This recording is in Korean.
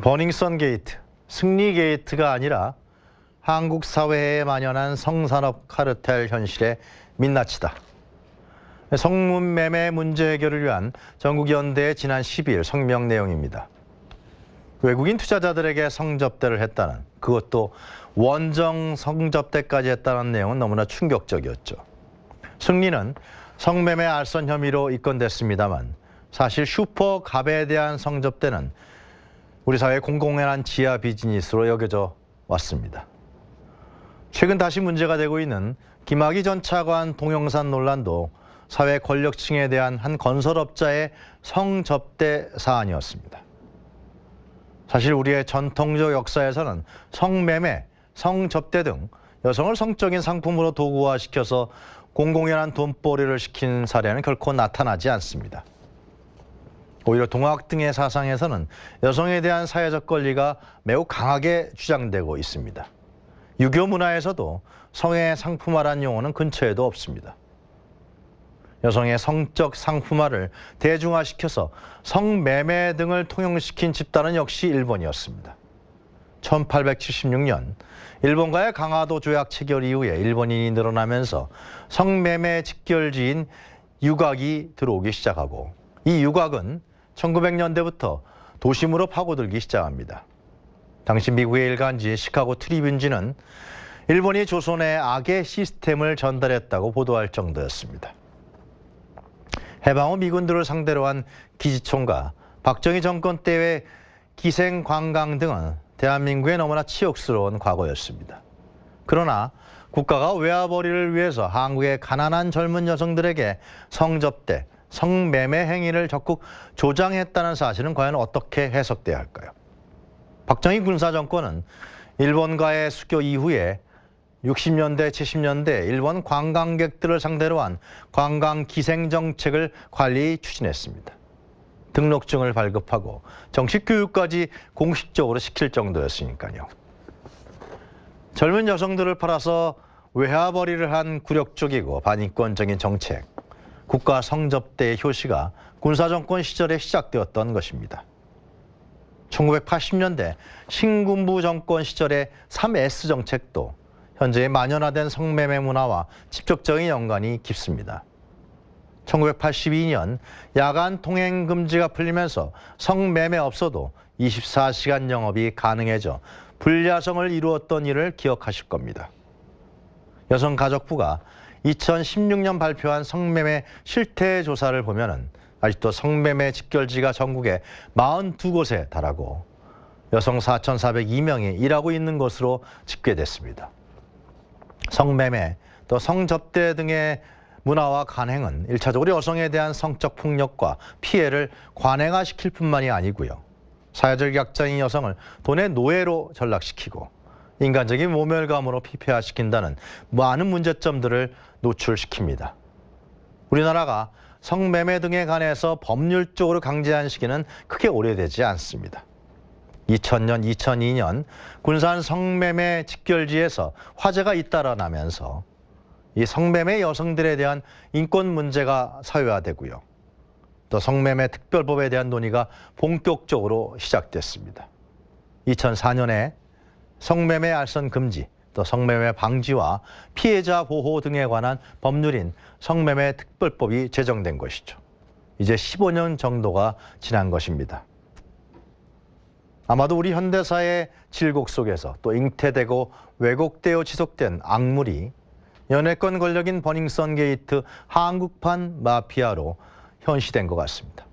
버닝썬 게이트, 승리 게이트가 아니라 한국 사회에 만연한 성산업 카르텔 현실의 민낯이다. 성문매매 문제 해결을 위한 전국연대의 지난 12일 성명 내용입니다. 외국인 투자자들에게 성접대를 했다는, 그것도 원정 성접대까지 했다는 내용은 너무나 충격적이었죠. 승리는 성매매 알선 혐의로 입건됐습니다만 사실 슈퍼갑에 대한 성접대는 우리 사회의 공공연한 지하 비즈니스로 여겨져 왔습니다. 최근 다시 문제가 되고 있는 김학의 전 차관 동영상 논란도 사회 권력층에 대한 한 건설업자의 성접대 사안이었습니다. 사실 우리의 전통적 역사에서는 성매매, 성접대 등 여성을 성적인 상품으로 도구화시켜서 공공연한 돈벌이를 시킨 사례는 결코 나타나지 않습니다. 오히려 동학 등의 사상에서는 여성에 대한 사회적 권리가 매우 강하게 주장되고 있습니다. 유교 문화에서도 성의 상품화란 용어는 근처에도 없습니다. 여성의 성적 상품화를 대중화시켜서 성매매 등을 통용시킨 집단은 역시 일본이었습니다. 1876년 일본과의 강화도 조약 체결 이후에 일본인이 늘어나면서 성매매 직결지인 유곽이 들어오기 시작하고, 이 유곽은 1900년대부터 도심으로 파고들기 시작합니다. 당시 미국의 일간지 시카고 트리뷴지는 일본이 조선에 악의 시스템을 전달했다고 보도할 정도였습니다. 해방 후 미군들을 상대로 한 기지총과 박정희 정권 때의 기생관광 등은 대한민국의 너무나 치욕스러운 과거였습니다. 그러나 국가가 외화벌이를 위해서 한국의 가난한 젊은 여성들에게 성접대, 성매매 행위를 적극 조장했다는 사실은 과연 어떻게 해석돼야 할까요? 박정희 군사정권은 일본과의 수교 이후에 60년대, 70년대 일본 관광객들을 상대로 한 관광기생정책을 관리 추진했습니다. 등록증을 발급하고 정식 교육까지 공식적으로 시킬 정도였으니까요. 젊은 여성들을 팔아서 외화벌이를 한 굴욕적이고 반인권적인 정책, 국가 성접대의 효시가 군사정권 시절에 시작되었던 것입니다. 1980년대 신군부 정권 시절의 3S 정책도 현재의 만연화된 성매매 문화와 직접적인 연관이 깊습니다. 1982년 야간 통행 금지가 풀리면서 성매매 업소도 24시간 영업이 가능해져 불야성을 이루었던 일을 기억하실 겁니다. 여성가족부가 2016년 발표한 성매매 실태 조사를 보면은 아직도 성매매 직결지가 전국에 42곳에 달하고 여성 4,402명이 일하고 있는 것으로 집계됐습니다. 성매매, 또 성접대 등의 문화와 간행은 1차적으로 여성에 대한 성적 폭력과 피해를 관행화시킬 뿐만이 아니고요. 사회적 약자인 여성을 돈의 노예로 전락시키고 인간적인 모멸감으로 피폐화시킨다는 많은 문제점들을 노출시킵니다. 우리나라가 성매매 등에 관해서 법률적으로 강제한 시기는 크게 오래되지 않습니다. 2000년, 2002년 군산 성매매 직결지에서 화재가 잇따라나면서 이 성매매 여성들에 대한 인권 문제가 사회화되고요. 또 성매매 특별법에 대한 논의가 본격적으로 시작됐습니다. 2004년에 성매매 알선 금지, 또 성매매 방지와 피해자 보호 등에 관한 법률인 성매매 특별법이 제정된 것이죠. 이제 15년 정도가 지난 것입니다. 아마도 우리 현대사의 질곡 속에서 또 잉태되고 왜곡되어 지속된 악물이 연애권 권력인 버닝썬 게이트 한국판 마피아로 현시된 것 같습니다.